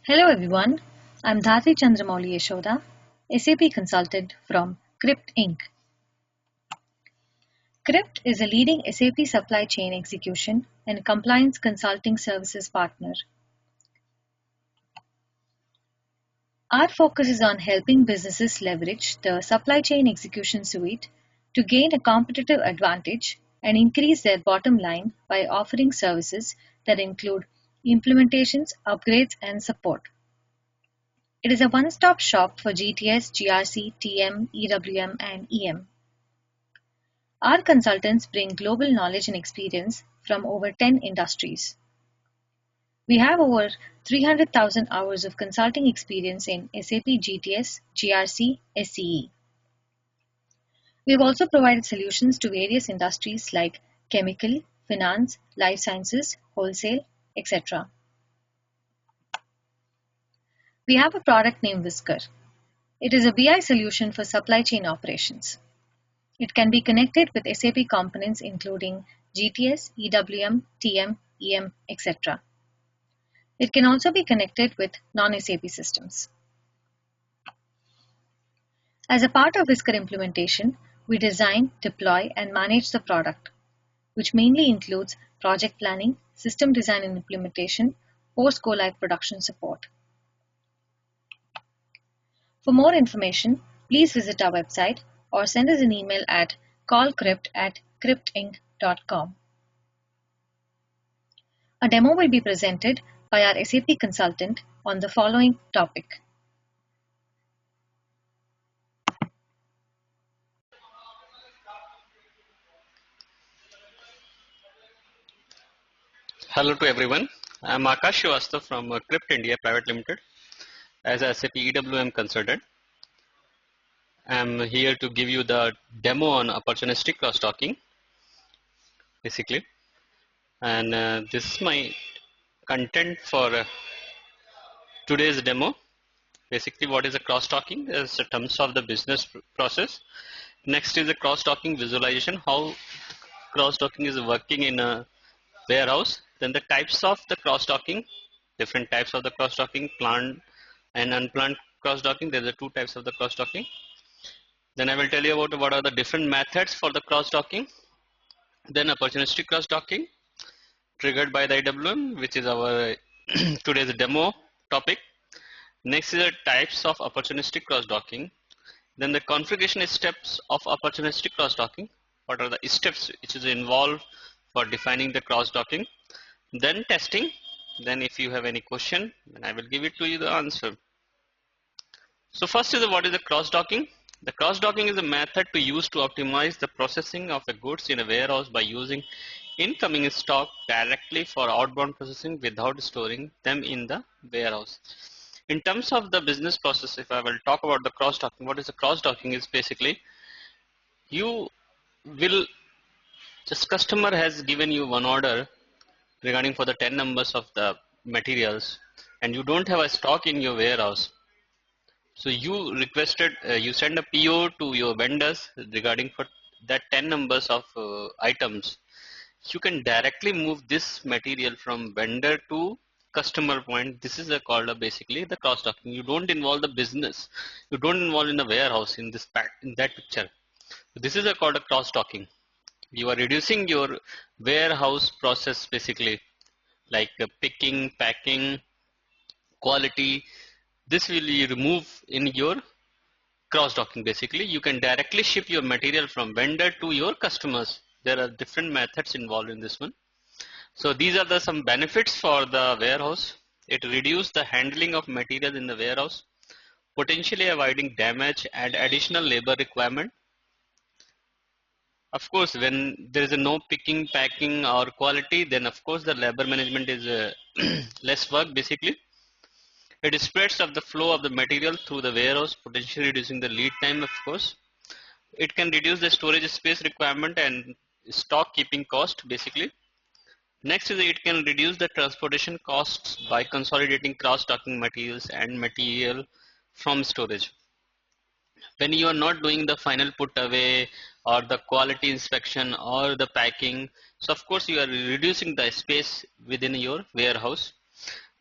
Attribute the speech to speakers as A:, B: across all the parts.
A: Hello everyone, I'm Dharti Chandramouli Yashoda, SAP consultant from Crypt Inc. Crypt is a leading SAP supply chain execution and compliance consulting services partner. Our focus is on helping businesses leverage the supply chain execution suite to gain a competitive advantage and increase their bottom line by offering services that include implementations, upgrades, and support. It is a one-stop shop for GTS, GRC, TM, EWM, and EM. Our consultants bring global knowledge and experience from over 10 industries. We have over 300,000 hours of consulting experience in SAP GTS, GRC, SCE. We have also provided solutions to various industries like chemical, finance, life sciences, wholesale, etc. We have a product named Whisker. It is a BI solution for supply chain operations. It can be connected with SAP components including GTS, EWM, TM, EM, etc. It can also be connected with non-SAP systems. As a part of Whisker implementation, we design, deploy, and manage the product, which mainly includes project planning, system design and implementation, post-go-live production support. For more information, please visit our website or send us an email at callcrypt@cryptinc.com. A demo will be presented by our SAP consultant on the following topic.
B: Hello to everyone. I am Akash Srivastava from Crypt India Private Limited as a SAP EWM consultant. I am here to give you the demo on opportunistic cross-talking basically, and this is my content for today's demo. Basically, what is a cross-talking is the terms of the business process. Next is the cross-talking visualization, how cross-talking is working in a warehouse. Then the types of the cross-talking, different types of the cross-talking, planned and unplanned cross-talking. There are two types of the cross-talking. Then I will tell you about what are the different methods for the cross-talking. Then opportunistic cross-talking triggered by the EWM, which is our today's demo topic. Next is the types of opportunistic cross-talking. Then the configuration steps of opportunistic cross-talking. What are the steps which is involved for defining the cross-talking? Then testing. Then if you have any question, then I will give it to you the answer. So first is what is the cross-docking? The cross-docking is a method to use to optimize the processing of the goods in a warehouse by using incoming stock directly for outbound processing without storing them in the warehouse. In terms of the business process, if I will talk about the cross-docking, what is the cross-docking is basically you will just customer has given you one order regarding for the 10 numbers of the materials and you don't have a stock in your warehouse. So you requested, you send a PO to your vendors regarding for that 10 numbers of items. You can directly move this material from vendor to customer point. This is called basically the cross-docking. You don't involve the business. You don't involve in the warehouse in this in that picture. So this is called a cross-docking. You are reducing your warehouse process basically, like picking, packing, quality. This will you remove in your cross-docking. Basically, you can directly ship your material from vendor to your customers. There are different methods involved in this one. So these are the some benefits for the warehouse. It reduces the handling of material in the warehouse, potentially avoiding damage and additional labor requirement. Of course, when there is a no picking, packing or quality, then of course the labor management is less work basically. It spreads of the flow of the material through the warehouse, potentially reducing the lead time of course. It can reduce the storage space requirement and stock keeping cost basically. Next is it can reduce the transportation costs by consolidating cross-docking materials and material from storage. When you are not doing the final put away or the quality inspection or the packing, so of course you are reducing the space within your warehouse.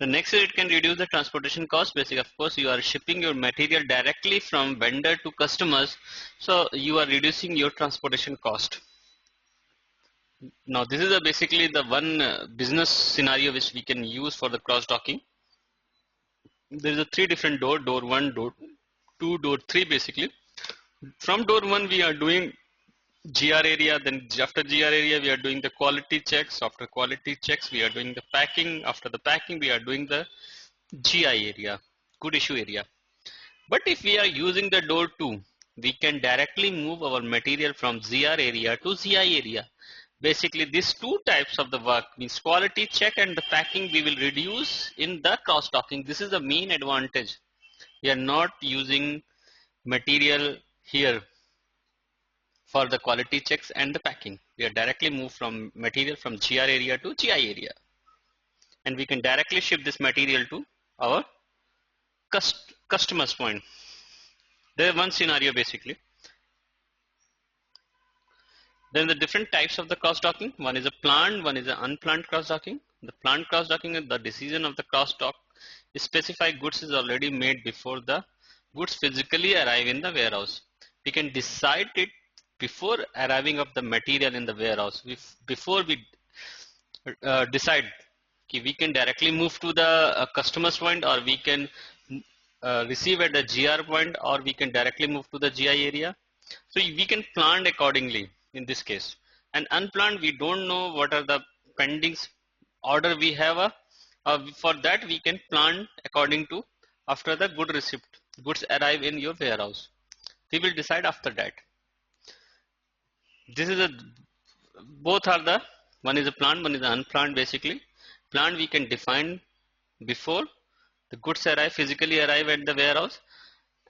B: The next is it can reduce the transportation cost. Basically, of course, you are shipping your material directly from vendor to customers, so you are reducing your transportation cost. Now, this is basically the one business scenario which we can use for the cross docking. There is a three different door 1, door 2, door 3 basically. From door 1 we are doing GR area, then after GR area we are doing the quality checks, after quality checks we are doing the packing, after the packing we are doing the GI area, good issue area. But if we are using the door 2, we can directly move our material from GR area to GI area. Basically these two types of the work means quality check and the packing we will reduce in the cross docking. This is the main advantage. We are not using material here for the quality checks and the packing. We are directly move from material from GR area to GI area, and we can directly ship this material to our customer's point. There is one scenario basically. Then the different types of the cross docking. One is a planned, one is an unplanned cross docking. The planned cross docking is the decision of the cross dock. Specified goods is already made before the goods physically arrive in the warehouse. We can decide it before arriving of the material in the warehouse. Before we decide we can directly move to the customer's point, or we can receive at the GR point, or we can directly move to the GI area. So we can plan accordingly in this case. And unplanned, we don't know what are the pending order we have. For that we can plan according to after the goods arrive in your warehouse. We will decide after that. This is a both are the one is a planned, one is an unplanned basically. Planned we can define before the goods arrive, physically arrive at the warehouse,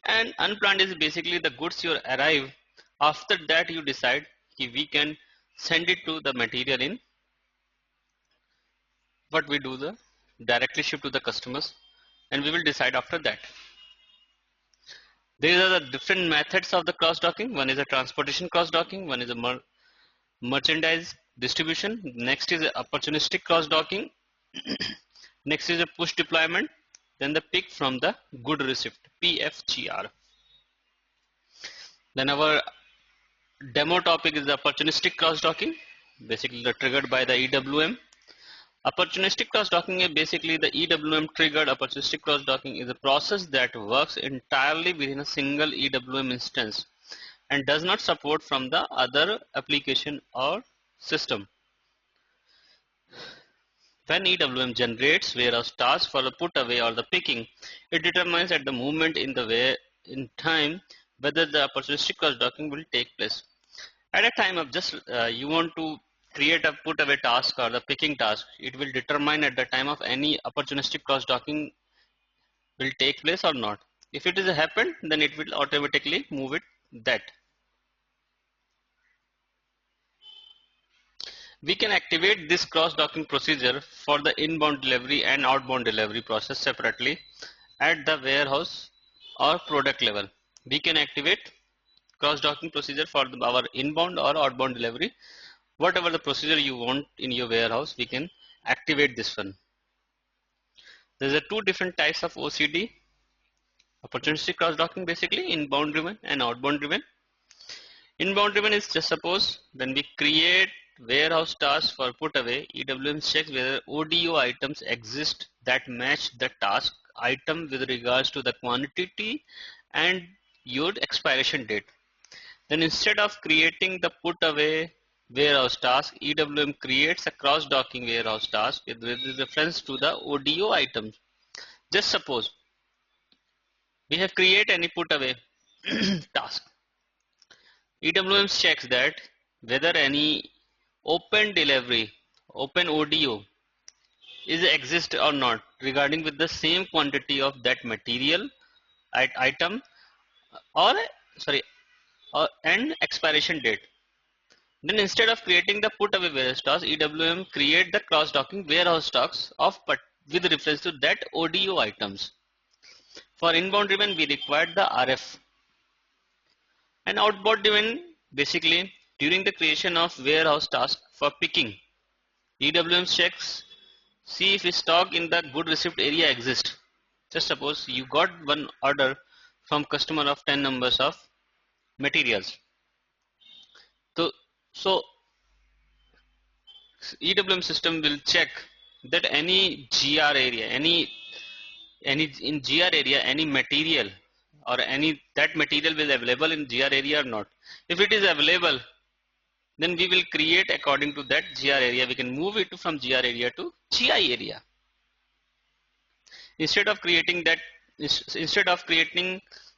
B: and unplanned is basically the goods you arrive. After that you decide we can send it to the material in what we do the directly ship to the customers, and we will decide after that. These are the different methods of the cross docking. One is a transportation cross docking, one is a merchandise distribution, next is a opportunistic cross docking, next is a push deployment, then the pick from the good receipt, PFGR. Then our demo topic is the opportunistic cross docking, basically triggered by the EWM. Opportunistic cross docking is basically the EWM triggered. Opportunistic cross docking is a process that works entirely within a single EWM instance and does not support from the other application or system. When EWM generates warehouse tasks for the put away or the picking, it determines at the moment in the way in time whether the opportunistic cross docking will take place. At a time of just you want to create a put away task or the picking task, it will determine at the time of any opportunistic cross docking will take place or not. If it is happened, then it will automatically move it that. We can activate this cross-docking procedure for the inbound delivery and outbound delivery process separately at the warehouse or product level. We can activate cross-docking procedure for our inbound or outbound delivery. Whatever the procedure you want in your warehouse, we can activate this one. There's a two different types of OCD, opportunistic cross-docking basically, inbound driven and outbound driven. Inbound driven is just suppose when we create warehouse tasks for put away, EWM checks whether ODO items exist that match the task item with regards to the quantity and your expiration date. Then instead of creating the put away warehouse task, EWM creates a cross-docking warehouse task with reference to the ODO items. Just suppose we have created any put away task. EWM checks that whether any open delivery, open ODO is exist or not regarding with the same quantity of that material item or sorry and expiration date. Then instead of creating the put away warehouse task, EWM create the cross docking warehouse stocks of but with reference to that ODO items. For inbound driven we required the RF. And outbound driven basically during the creation of warehouse task for picking, EWM checks see if stock in the good receipt area exists. Just suppose you got one order from customer of 10 numbers of materials. So EWM system will check that any GR area, any in GR area, any material or any that material will available in GR area or not. If it is available, then we will create according to that GR area. We can move it from GR area to GI area. Instead of creating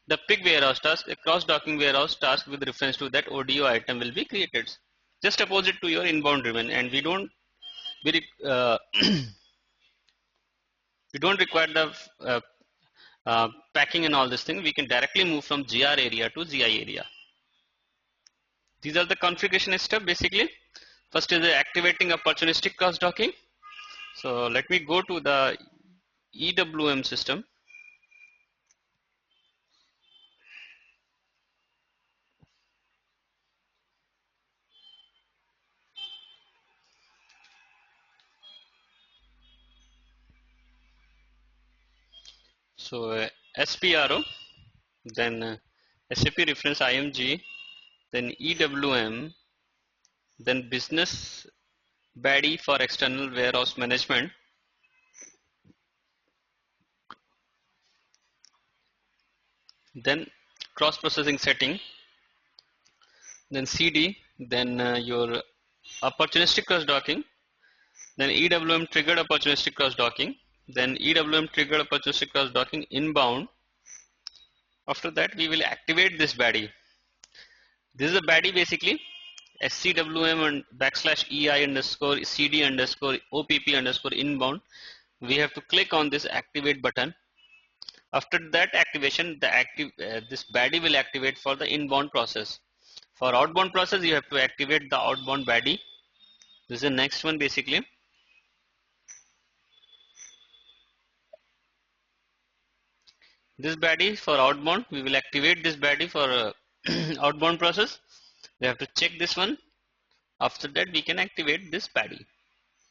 B: the pick warehouse task, a cross-docking warehouse task with reference to that ODO item will be created. Just opposite to your inbound driven, and we don't we don't require the packing and all this thing. We can directly move from GR area to GI area. These are the configuration steps basically. First is the activating opportunistic cross-docking. So let me go to the EWM system. So SPRO, then SAP reference IMG, then EWM, then business baddie for external warehouse management, then cross processing setting, then CD, then your opportunistic cross docking, then EWM triggered opportunistic cross docking, then EWM triggered opportunistic cross docking inbound. After that we will activate this baddie. This is a baddie basically SCWM and /EI underscore CD underscore OPP underscore inbound. We have to click on this activate button. After that activation, this baddie will activate for the inbound process. For outbound process, you have to activate the outbound baddie. This is the next one basically. This baddie for outbound, we will activate this baddie for outbound process. We have to check this one. After that, we can activate this baddie.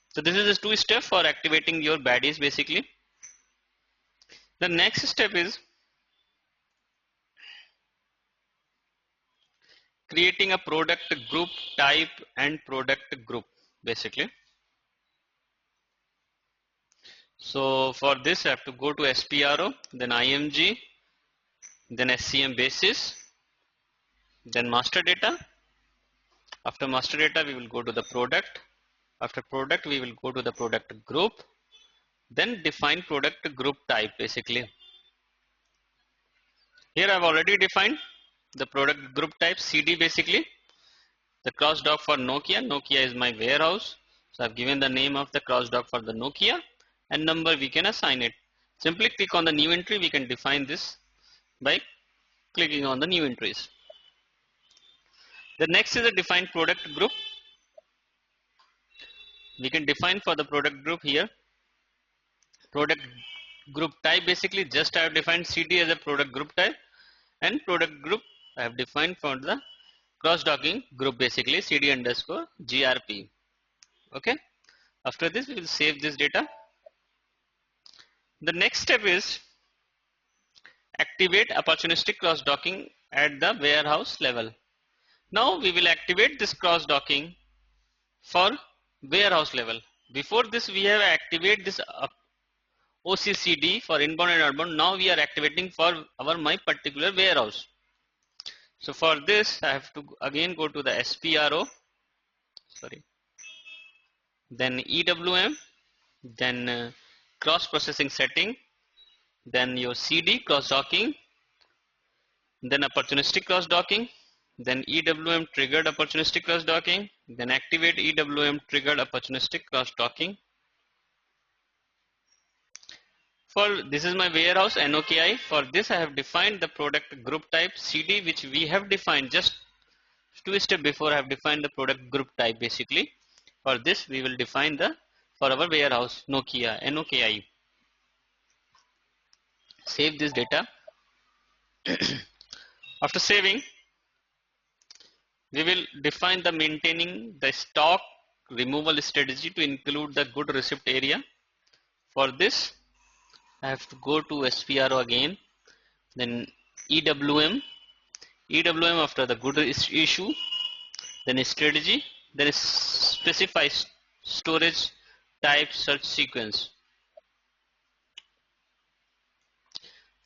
B: So this is the two step for activating your baddies basically. The next step is creating a product group type and product group basically. So for this I have to go to SPRO, then IMG, then SCM basis, then master data. After master data we will go to the product. After product we will go to the product group, then define product group type basically. Here I have already defined the product group type CD basically. The cross dock for Nokia. Nokia is my warehouse. So I've given the name of the cross dock for the Nokia and number we can assign it. Simply click on the new entry. We can define this by clicking on the new entries. The next is a define product group. We can define for the product group here. Product group type basically just I have defined CD as a product group type and product group I have defined for the cross docking group basically CD underscore GRP. Okay. After this we will save this data. The next step is activate opportunistic cross docking at the warehouse level. Now we will activate this cross docking for warehouse level. Before this we have activated this OCCD for inbound and outbound. Now we are activating for my particular warehouse. So for this I have to again go to the SPRO, then EWM, then cross processing setting, then your CD cross docking, then opportunistic cross docking, then EWM triggered opportunistic cross docking, then activate EWM triggered opportunistic cross docking. For this is my warehouse NOKI. For this I have defined the product group type CD, which we have defined just 2 steps before. I have defined the product group type basically. For this we will define the for our warehouse Nokia NOKI. Save this data. After saving, we will define the maintaining the stock removal strategy to include the good receipt area. For this, I have to go to SPRO again, then EWM, after the good issue, then strategy, then specify storage type search sequence.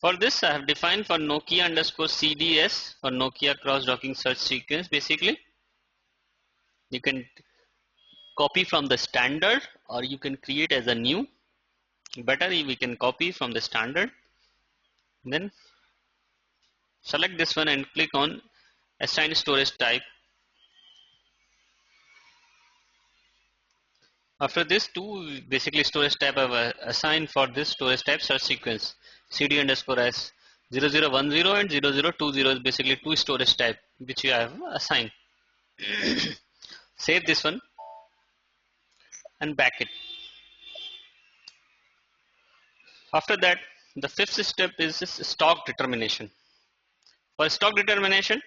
B: For this, I have defined for Nokia underscore CDS for Nokia cross-docking search sequence. Basically, you can copy from the standard or you can create as a new. Better we can copy from the standard. Then select this one and click on assign storage type. After this, two basically storage type I have assigned for this storage type search sequence. CD underscore S 0010 and 0020 is basically two storage type which you have assigned. Save this one and back it. After that, the fifth step is stock determination. For stock determination,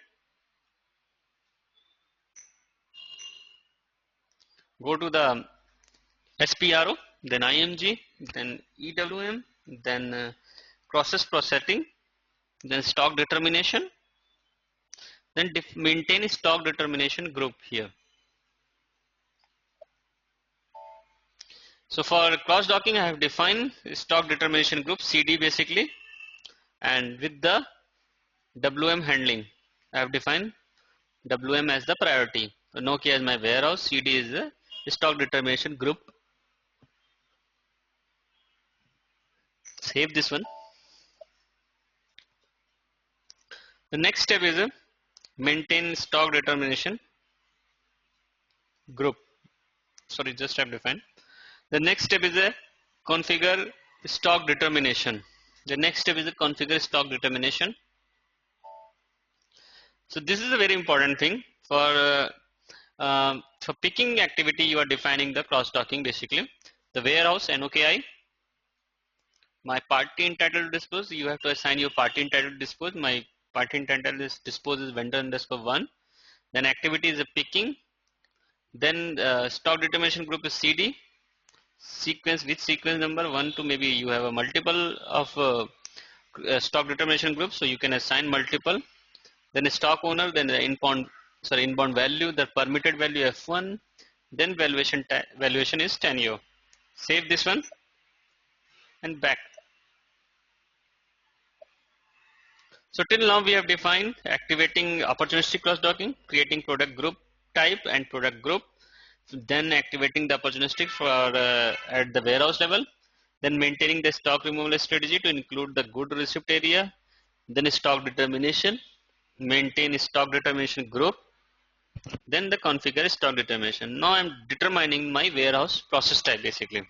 B: go to the SPRO, then IMG, then EWM, then process processing, then stock determination, then maintain stock determination group here. So for cross docking, I have defined stock determination group CD basically, and with the WM handling, I have defined WM as the priority. So Nokia is my warehouse, CD is the stock determination group. Save this one. The next step is a maintain stock determination group. Sorry, just have defined. The next step is a configure stock determination. The next step is a configure stock determination. So this is a very important thing for picking activity. You are defining the cross docking basically. The warehouse NOKI. My party entitled dispose. You have to assign your party entitled dispose. My party entitled is dispose is vendor underscore 1. Then activity is a picking. Then stock determination group is CD. Sequence, which sequence number 1 to maybe you have a multiple of stock determination group, so you can assign multiple. Then a stock owner, then the inbound value, the permitted value F1, then valuation is 10 year. Save this one and back. So till now we have defined activating opportunistic cross docking, creating product group type and product group, then activating the opportunistic for at the warehouse level, then maintaining the stock removal strategy to include the good receipt area, then stock determination, maintain stock determination group, then the configure stock determination. Now I am determining my warehouse process type basically.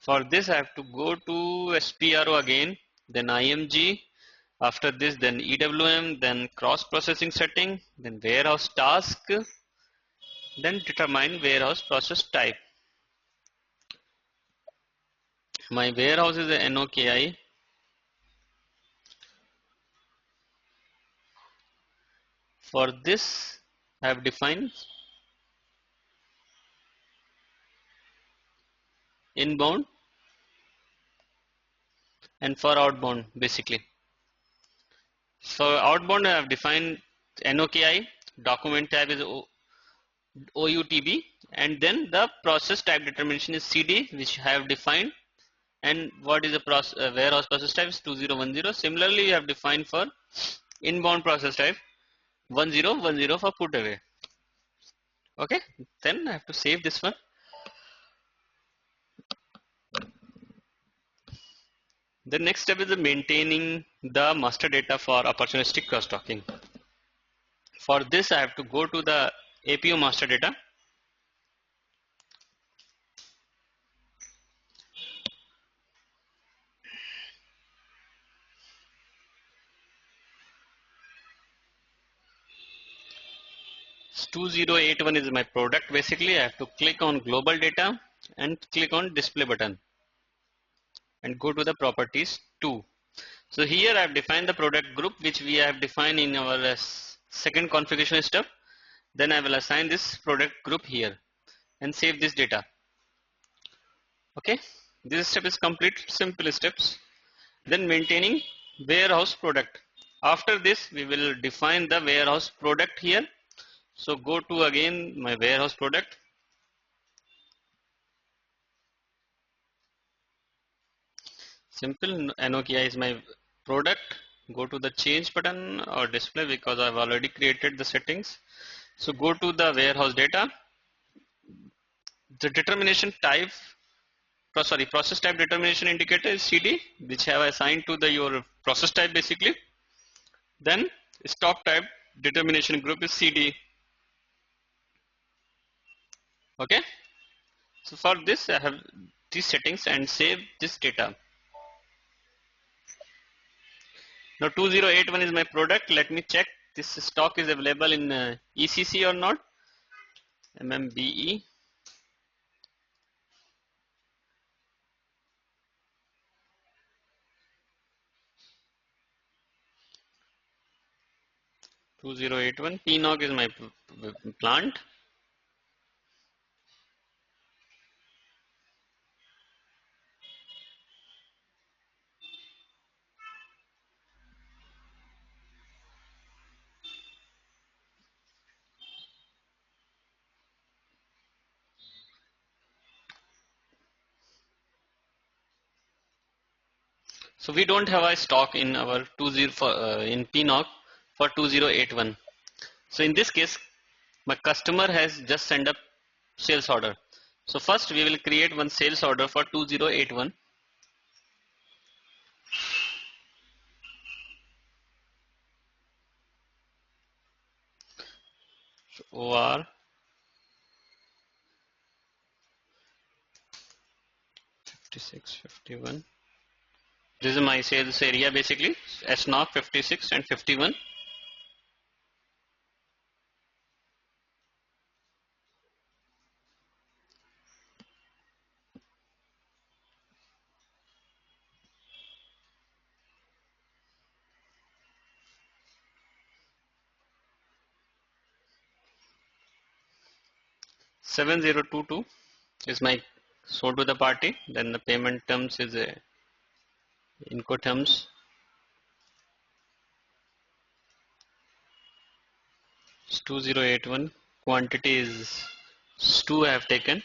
B: For this I have to go to SPRO again, then IMG, after this then EWM, then cross processing setting, then warehouse task, then determine warehouse process type. My warehouse is a NOKI. For this I have defined inbound and for outbound basically. So outbound I have defined NOKI, document type is OUTB, and then the process type determination is CD, which I have defined, and what is the warehouse process type is 2010. Similarly you have defined for inbound process type 1010 for put away. Okay, then I have to save this one. The next step is maintaining the master data for opportunistic cross docking. For this I have to go to the APO master data. So 2081 is my product basically. I have to click on global data and click on display button and go to the properties 2. So here I have defined the product group which we have defined in our second configuration step. Then I will assign this product group here and save this data. Okay. This step is complete, simple steps. Then maintaining warehouse product. After this, we will define the warehouse product here. So go to again my warehouse product. Simple, Nokia is my product. Go to the change button or display because I've already created the settings. So go to the warehouse data. The determination type, process type determination indicator is CD, which have assigned to the your process type basically. Then stock type determination group is CD. Okay. So for this, I have these settings and save this data. Now 2081 is my product. Let me check this stock is available in ECC or not. MMBE 2081. PNOG is my plant. So we don't have a stock in our 20 in PNOG for 2081. So in this case, my customer has just sent a sales order. So first we will create one sales order for 2081. So OR 5651. This is my sales area basically. SNOC 56 and 51. Seven zero two two is my sold to the party. Then the payment terms is a Incoterms is 2081. Quantity is 2 I have taken.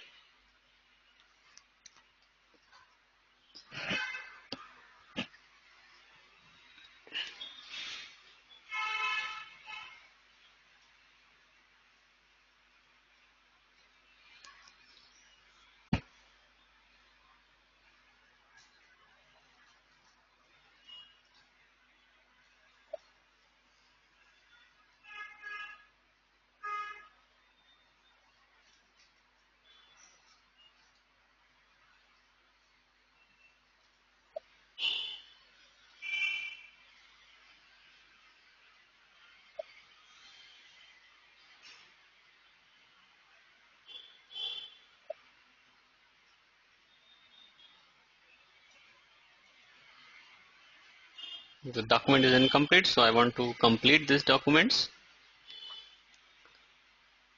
B: The document is incomplete, so I want to complete this documents.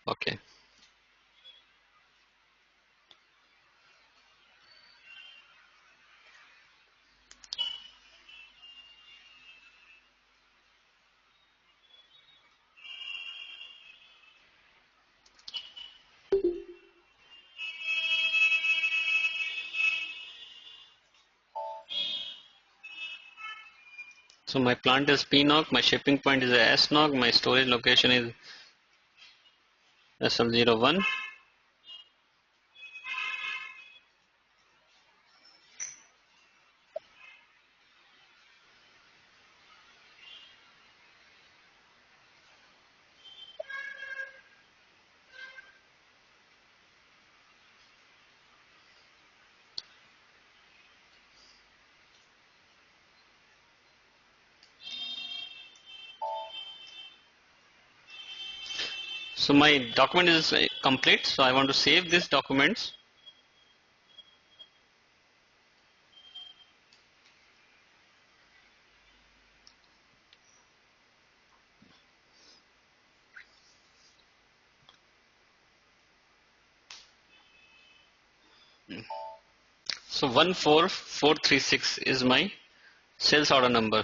B: Okay. So my plant is PNOC, my shipping point is a SNOC, my storage location is SL01. So my document is complete, so I want to save these documents. So 14436 is my sales order number.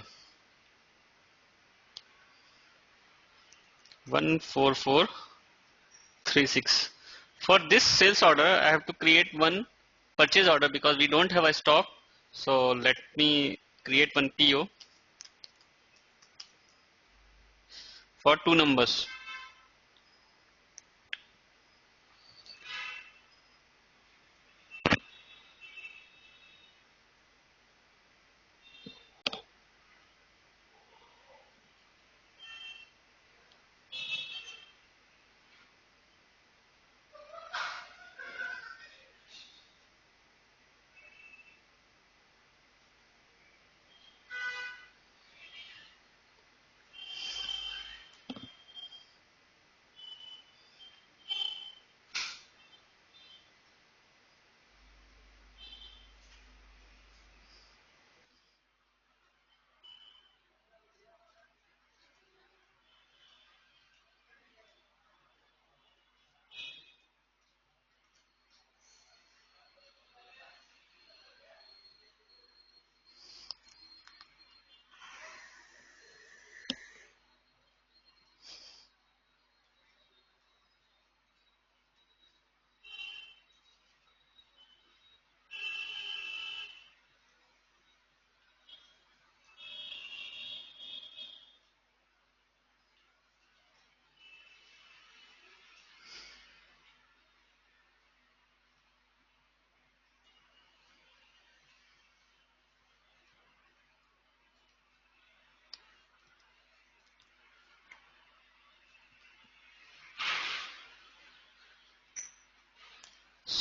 B: 14436. For this sales order, I have to create one purchase order because we don't have a stock. So let me create one PO for two numbers.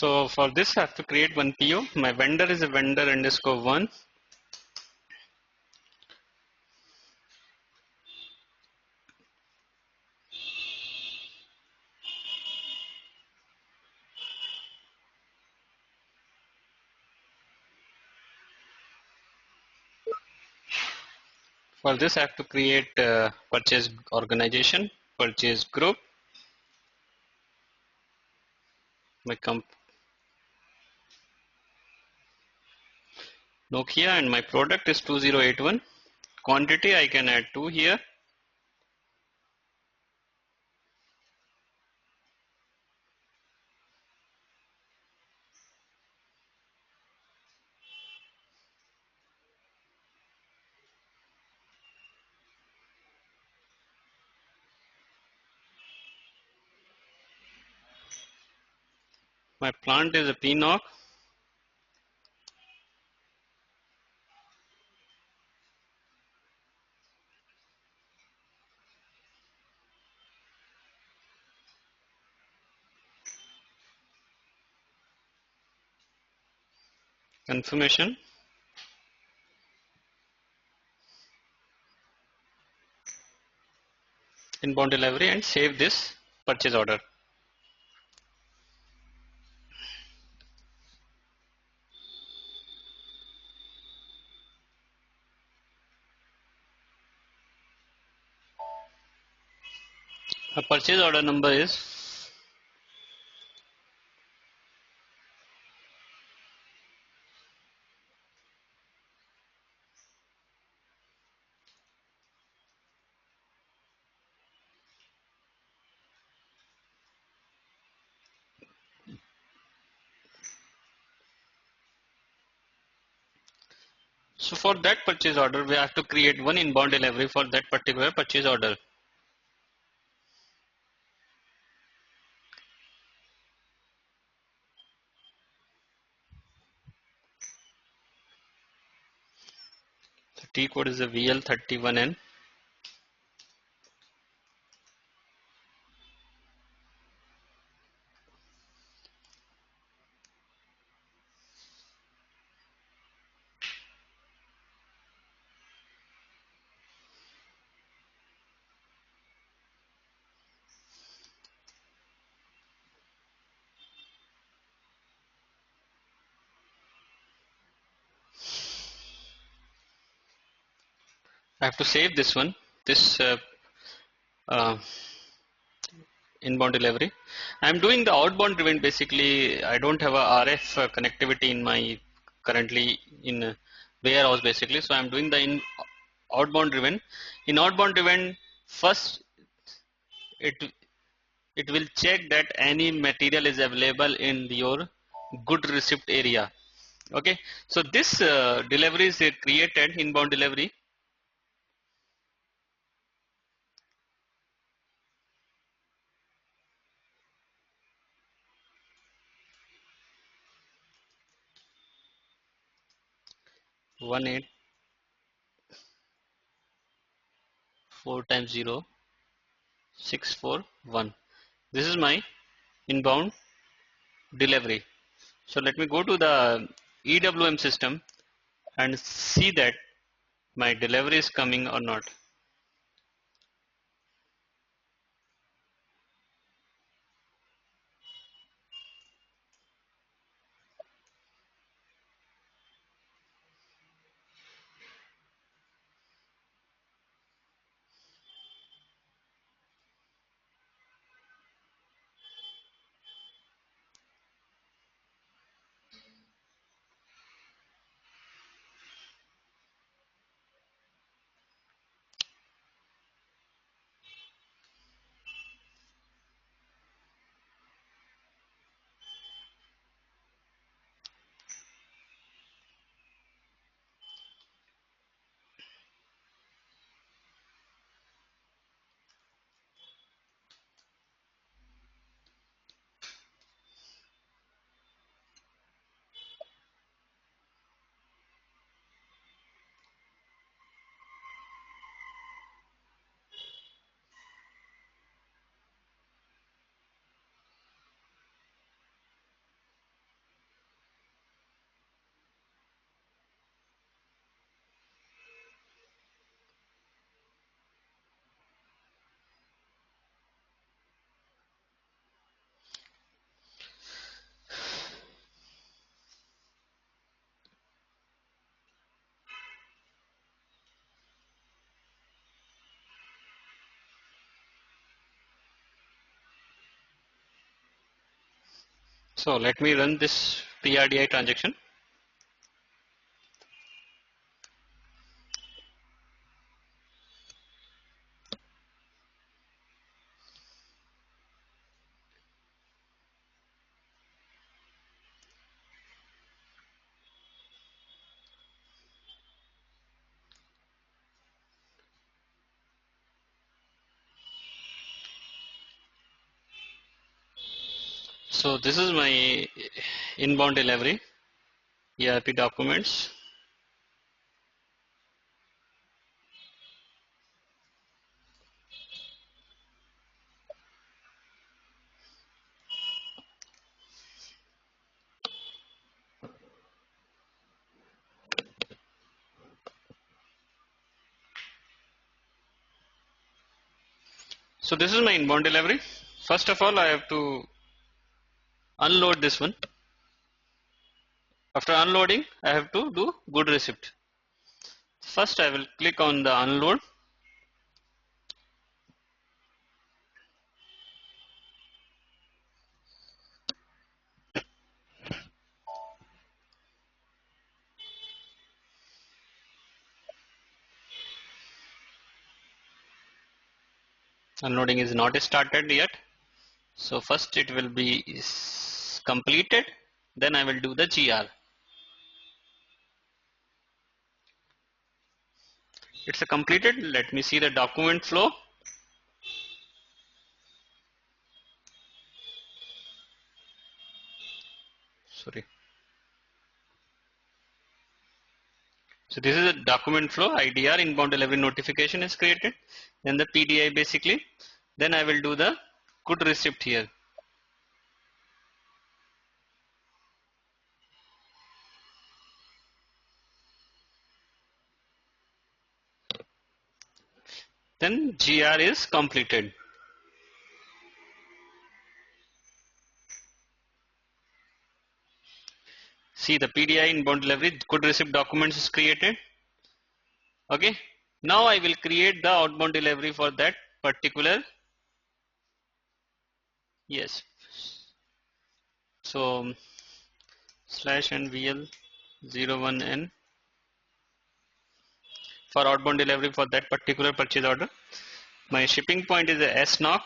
B: So for this, I have to create one PO. My vendor is a vendor underscore one. For this, I have to create purchase organization, purchase group, my Nokia, and my product is 2081. Quantity I can add 2 here. My plant is a PNOC. Confirmation, inbound delivery, and save this purchase order. My purchase order number is so for that purchase order, we have to create one inbound delivery for that particular purchase order. The T code is a VL31N. I have to save this one, this uh, inbound delivery. I am doing the outbound driven. Basically, I don't have a RF connectivity in my currently in warehouse basically. So I'm doing the in outbound driven. In outbound driven, first it it will check that any material is available in your good receipt area. Okay, so this delivery is created inbound delivery. One eight four times 0 641. This is my inbound delivery. So let me go to the EWM system and see that my delivery is coming or not. So let me run this PRDI transaction. So this is my inbound delivery, ERP documents. So this is my inbound delivery. First of all, I have to unload this one. After unloading, I have to do good receipt. First, I will click on the unload. Unloading is not started yet. So first it will be completed. Then I will do the GR. It's a completed. Let me see the document flow. Sorry. So this is a document flow. IDR, inbound delivery notification is created. Then the PDI basically. Then I will do the good receipt here. Then GR is completed. See the PDI inbound delivery good receipt documents is created. Okay. Now I will create the outbound delivery for that particular. Yes. So slash and VL 01N for outbound delivery for that particular purchase order. My shipping point is a SNOC.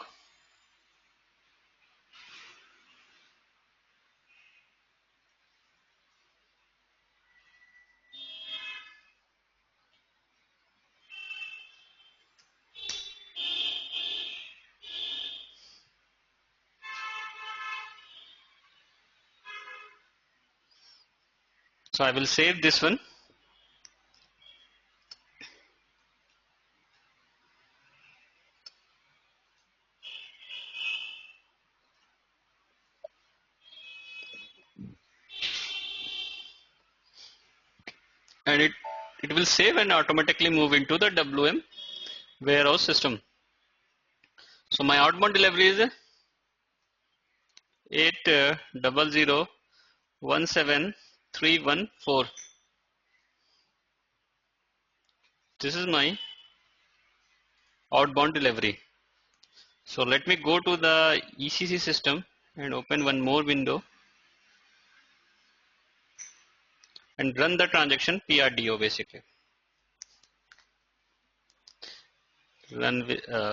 B: So I will save this one. And it will save and automatically move into the WM warehouse system. So my outbound delivery is 800173114. This is my outbound delivery. So let me go to the ECC system and open one more window and run the transaction PRDO basically.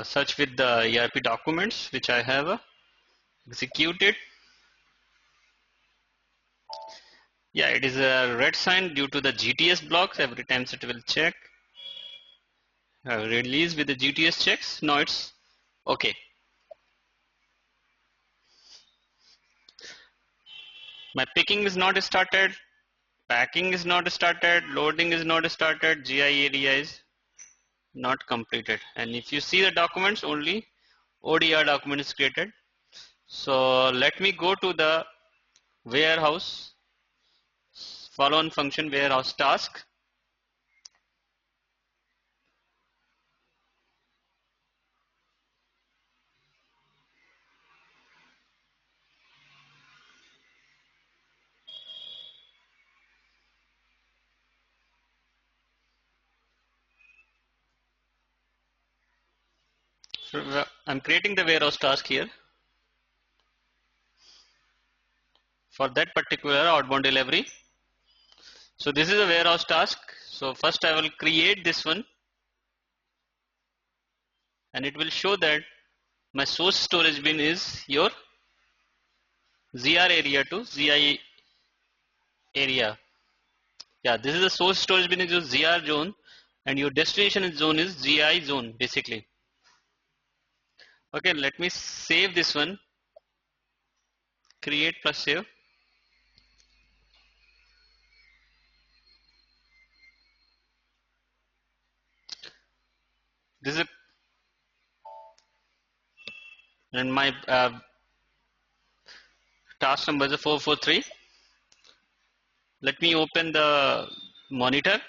B: Search with the ERP documents which I have executed. Yeah, it is a red sign due to the GTS blocks. Every time it will check. Release with the GTS checks. Now it's okay. My picking is not started. Packing is not started. Loading is not started. GI area is not completed. And if you see the documents, only ODR document is created. So let me go to the warehouse. Follow on function warehouse task. So I'm creating the warehouse task here for that particular outbound delivery. So this is a warehouse task. So first I will create this one and it will show that my source storage bin is your ZR area to ZI area. Yeah, this is the source storage bin is your ZR zone and your destination zone is ZI zone basically. Okay, let me save this one. Create plus save. This is and my task number is 443. Let me open the monitor.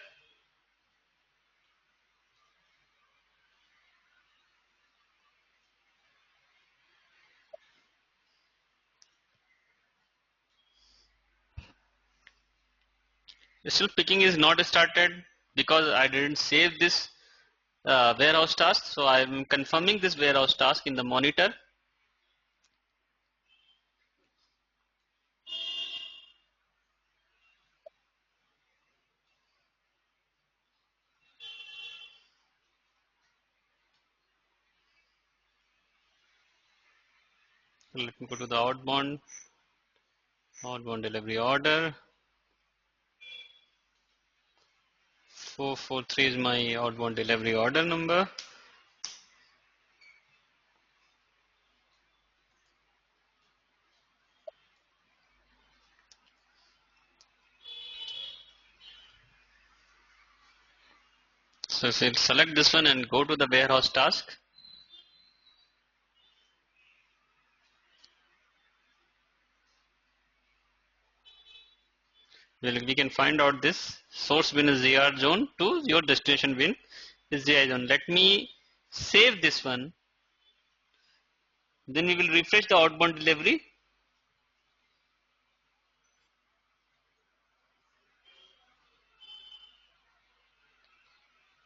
B: Still picking is not started because I didn't save this warehouse task. So I'm confirming this warehouse task in the monitor. Let me go to the outbound delivery order. 443 is my outbound delivery order number. So select this one and go to the warehouse task. We can find out this source bin is ZR zone to your destination bin is ZI zone. Let me save this one. Then we will refresh the outbound delivery.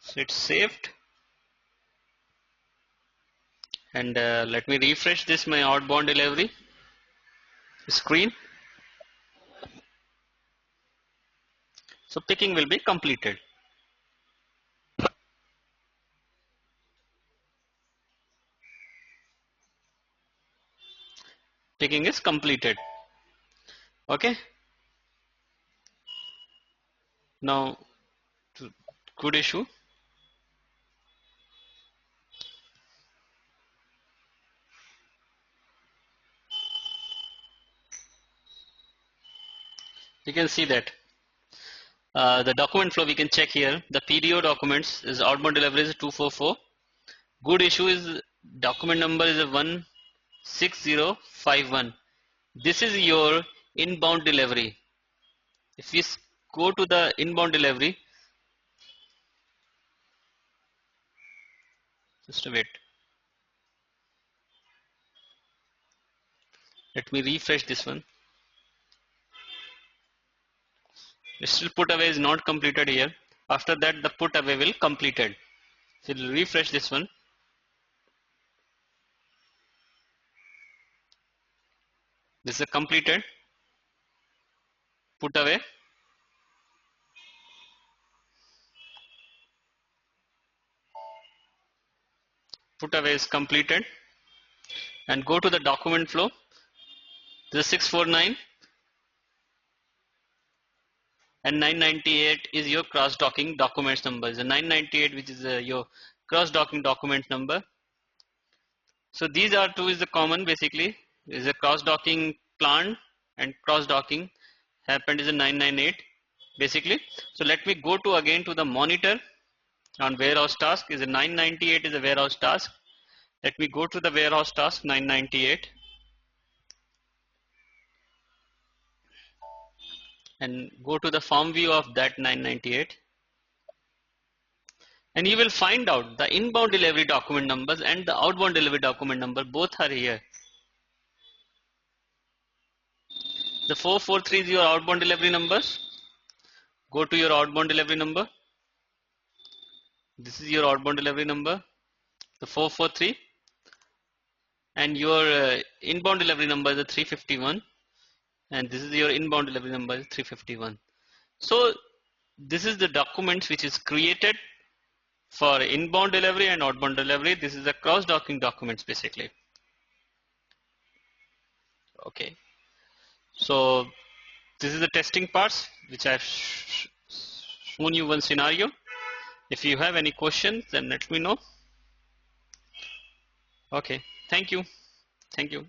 B: So it's saved. And let me refresh this my outbound delivery screen. So picking will be completed. Picking is completed. Okay. Now, good issue. You can see that the document flow we can check here. The PDO documents is outbound delivery is 244. Good issue is document number is a 16051. This is your inbound delivery. If we go to the inbound delivery, just a bit. Let me refresh this one. Still put away is not completed here. After that the put away will completed. So we'll refresh this one. This is a completed put away. Put away is completed. And go to the document flow. This is 649 and 998 is your cross docking documents number. The 998 which is your cross docking documents number. So these are two is the common basically. Is a cross docking plan and cross docking happened is a 998 basically. So let me go to again to the monitor on warehouse task is a 998 is a warehouse task. Let me go to the warehouse task 998 and go to the form view of that 998 and you will find out the inbound delivery document numbers and the outbound delivery document number both are here. The 443 is your outbound delivery numbers. Go to your outbound delivery number. This is your outbound delivery number, the 443, and your inbound delivery number is the 351, and this is your inbound delivery number is 351. So this is the documents which is created for inbound delivery and outbound delivery. This is the cross docking documents basically. Okay, so this is the testing parts which I've shown you one scenario. If you have any questions, then let me know. Okay, thank you. Thank you.